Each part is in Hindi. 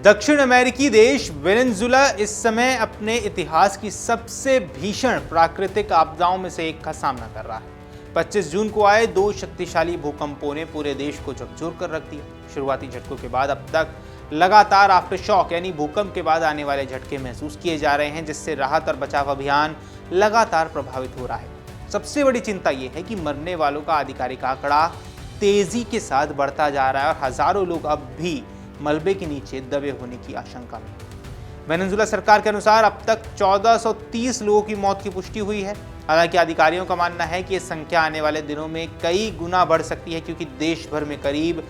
दक्षिण अमेरिकी देश वेनेजुला इस समय अपने इतिहास की सबसे भीषण प्राकृतिक आपदाओं में से एक का सामना कर रहा है। 25 जून को आए 2 शक्तिशाली भूकंपों ने पूरे देश को झकझोर कर रख दिया। शुरुआती झटकों के बाद अब तक लगातार आफ्टर शॉक यानी भूकंप के बाद आने वाले झटके महसूस किए जा रहे हैं, जिससे राहत और बचाव अभियान लगातार प्रभावित हो रहा है। सबसे बड़ी चिंता यह है कि मरने वालों का आधिकारिक आंकड़ा तेजी के साथ बढ़ता जा रहा है और हजारों लोग अब भी मलबे के नीचे दबे होने की आशंका में। वेनेजुला सरकार के अनुसार अब तक 1430 लोगों की मौत की पुष्टि हुई है। हालांकि अधिकारियों का मानना है कि ये संख्या आने वाले दिनों में कई गुना बढ़ सकती है, क्योंकि देश भर में करीब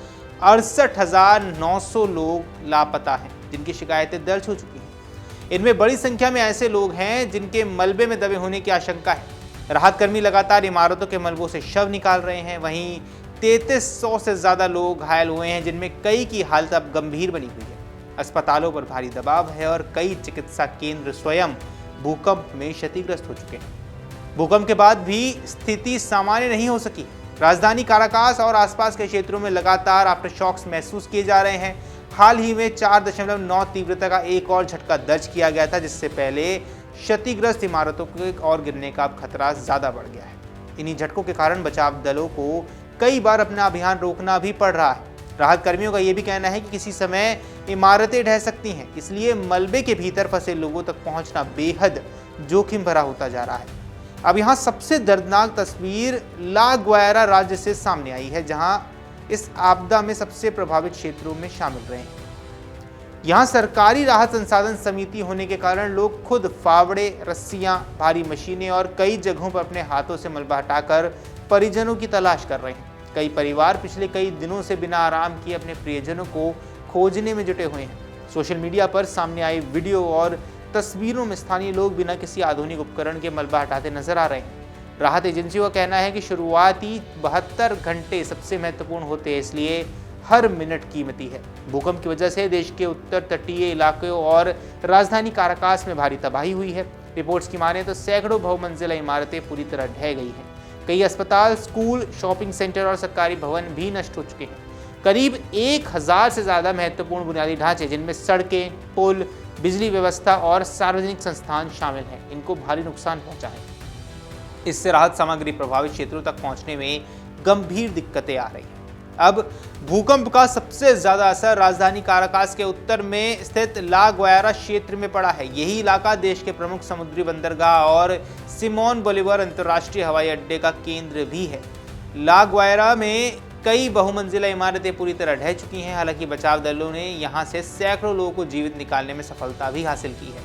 68,900 लोग लापता हैं, जिनकी शिकायतें दर्ज हो चुकी हैं। इनमें बड़ी संख्या में ऐसे लोग हैं जिनके मलबे में दबे होने की आशंका है। राहत कर्मी लगातार इमारतों के मलबों से शव निकाल रहे हैं। वहीं 3300 से ज्यादा लोग घायल हुए हैं, जिनमें कई की हालत अब गंभीर बनी हुई है। अस्पतालों पर भारी दबाव है और कई चिकित्सा केंद्र स्वयं भूकंप में क्षतिग्रस्त हो चुके हैं। भूकंप के बाद भी स्थिति सामान्य नहीं हो सकी। राजधानी काराकास और आसपास के क्षेत्रों में लगातार आफ्टर शॉक्स महसूस किए जा रहे हैं। हाल ही में 4.9 तीव्रता का एक और झटका दर्ज किया गया था, जिससे पहले क्षतिग्रस्त इमारतों के और गिरने का खतरा ज्यादा बढ़ गया है। इन्हीं झटकों के कारण बचाव दलों को कई बार अपना अभियान रोकना भी पड़ रहा है। राहत कर्मियों का यह भी कहना है कि किसी समय इमारतें ढह सकती हैं, इसलिए मलबे के भीतर फंसे लोगों तक पहुंचना बेहद जोखिम भरा होता जा रहा है। अब यहाँ सबसे दर्दनाक तस्वीर ला ग्वायरा राज्य से सामने आई है, जहां इस आपदा में सबसे प्रभावित क्षेत्रों में शामिल रहे हैं। यहाँ सरकारी राहत संसाधन समिति होने के कारण लोग खुद फावड़े, रस्सियां, भारी मशीनें और कई जगहों पर अपने हाथों से मलबा हटाकर परिजनों की तलाश कर रहे हैं। कई परिवार पिछले कई दिनों से बिना आराम किए अपने प्रियजनों को खोजने में जुटे हुए हैं। सोशल मीडिया पर सामने आई वीडियो और तस्वीरों में स्थानीय लोग बिना किसी आधुनिक उपकरण के मलबा हटाते नजर आ रहे हैं। राहत एजेंसियों का कहना है कि शुरुआती 72 घंटे सबसे महत्वपूर्ण होते हैं, इसलिए हर मिनट कीमती है। भूकंप की वजह से देश के उत्तर तटीय इलाकों और राजधानी काराकास में भारी तबाही हुई है। रिपोर्ट्स की माने तो सैकड़ों बहुमंजिला इमारतें पूरी तरह ढह गई हैं। कई अस्पताल, स्कूल, शॉपिंग सेंटर और सरकारी भवन भी नष्ट हो चुके हैं। करीब 1000 से ज्यादा महत्वपूर्ण बुनियादी ढांचे, जिनमें सड़कें, पुल, बिजली व्यवस्था और सार्वजनिक संस्थान शामिल हैं, इनको भारी नुकसान पहुंचा है। इससे राहत सामग्री प्रभावित क्षेत्रों तक पहुंचने में गंभीर दिक्कतें आ रही हैं। अब भूकंप का सबसे ज्यादा असर राजधानी काराकास के उत्तर में स्थित ला ग्वायरा क्षेत्र में पड़ा है। यही इलाका देश के प्रमुख समुद्री बंदरगाह और सिमोन बोलीवर अंतर्राष्ट्रीय हवाई अड्डे का केंद्र भी है। ला ग्वायरा में कई बहुमंजिला इमारतें पूरी तरह ढह चुकी हैं। हालांकि बचाव दलों ने यहां से सैकड़ों लोगों को जीवित निकालने में सफलता भी हासिल की है।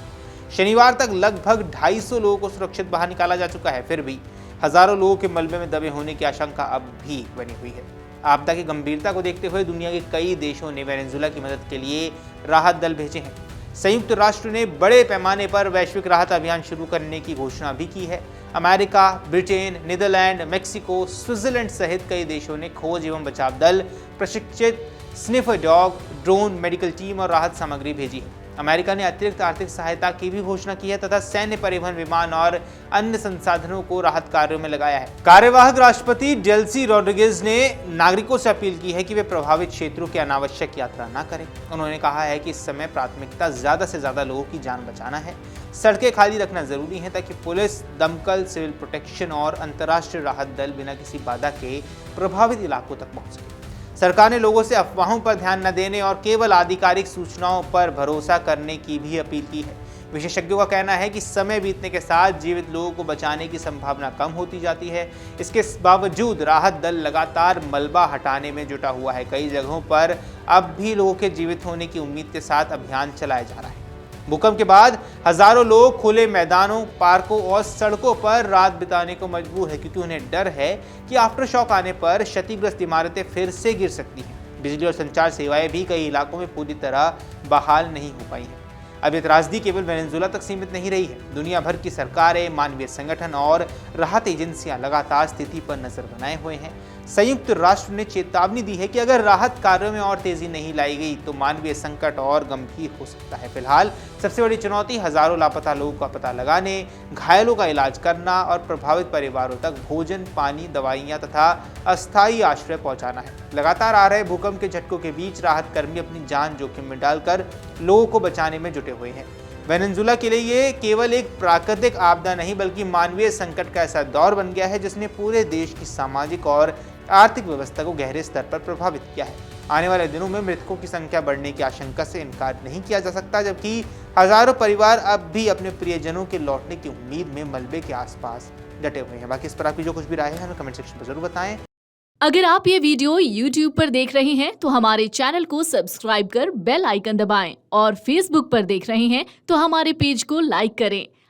शनिवार तक लगभग 250 लोगों को सुरक्षित बाहर निकाला जा चुका है। फिर भी हजारों लोगों के मलबे में दबे होने की आशंका अब भी बनी हुई है। आपदा की गंभीरता को देखते हुए दुनिया के कई देशों ने वेनेजुला की मदद के लिए राहत दल भेजे हैं। संयुक्त राष्ट्र ने बड़े पैमाने पर वैश्विक राहत अभियान शुरू करने की घोषणा भी की है। America, Britain, Netherlands, Mexico, Switzerland सहित कई देशों ने खोज एवं बचाव दल, प्रशिक्षित sniffer dog, drone, medical team और राहत सामग्री भेजी है। अमेरिका ने अतिरिक्त आर्थिक सहायता की भी घोषणा की है तथा सैन्य परिवहन विमान और अन्य संसाधनों को राहत कार्यों में लगाया है। कार्यवाहक राष्ट्रपति डेल्सी रोड्रिगेज ने नागरिकों से अपील की है कि वे प्रभावित क्षेत्रों की अनावश्यक यात्रा न करें। उन्होंने कहा है कि इस समय प्राथमिकता ज्यादा से ज्यादा लोगों की जान बचाना है। सड़कें खाली रखना जरूरी है ताकि पुलिस, दमकल, सिविल प्रोटेक्शन और अंतर्राष्ट्रीय राहत दल बिना किसी बाधा के प्रभावित इलाकों तक पहुंच सके। सरकार ने लोगों से अफवाहों पर ध्यान न देने और केवल आधिकारिक सूचनाओं पर भरोसा करने की भी अपील की है। विशेषज्ञों का कहना है कि समय बीतने के साथ जीवित लोगों को बचाने की संभावना कम होती जाती है। इसके बावजूद राहत दल लगातार मलबा हटाने में जुटा हुआ है। कई जगहों पर अब भी लोगों के जीवित होने की उम्मीद के साथ अभियान चलाया जा रहा है। भूकंप के बाद हजारों लोग खुले मैदानों, पार्कों और सड़कों पर रात बिताने को मजबूर है, क्योंकि उन्हें डर है कि आफ्टर शॉक आने पर क्षतिग्रस्त इमारतें फिर से गिर सकती हैं। बिजली और संचार सेवाएं भी कई इलाकों में पूरी तरह बहाल नहीं हो पाई हैं। अब ये त्रासदी केवल वेनेजुला तक सीमित नहीं रही है। दुनिया भर की सरकारें, मानवीय संगठन और राहत एजेंसियां लगातार स्थिति पर नजर बनाए हुए हैं। संयुक्त राष्ट्र ने चेतावनी दी है कि अगर राहत कार्यों में और तेजी नहीं लाई गई तो मानवीय संकट और गंभीर हो सकता है। फिलहाल सबसे बड़ी चुनौती हजारों लापता लोगों का पता लगाने, घायलों का इलाज करना और प्रभावित परिवारों तक भोजन, पानी, दवाइयां तथा अस्थायी आश्रय पहुंचाना है। लगातार आ रहे भूकंप के झटकों के बीच राहत कर्मी अपनी जान जोखिम में डालकर लोगों को बचाने में जुटे हुए हैं। वेनेजुएला के लिए ये केवल एक प्राकृतिक आपदा नहीं बल्कि मानवीय संकट का ऐसा दौर बन गया है जिसने पूरे देश की सामाजिक और आर्थिक व्यवस्था को गहरे स्तर पर प्रभावित किया है। आने वाले दिनों में मृतकों की संख्या बढ़ने की आशंका से इनकार नहीं किया जा सकता, जबकि हजारों परिवार अब भी अपने प्रियजनों के लौटने की उम्मीद में मलबे के आसपास डटे हुए हैं। बाकी इस पर आपकी जो कुछ भी राय है हमें कमेंट सेक्शन में जरूर बताएं। अगर आप ये वीडियो YouTube पर देख रहे हैं तो हमारे चैनल को सब्सक्राइब कर बेल आइकन दबाएं और Facebook पर देख रहे हैं तो हमारे पेज को लाइक करें।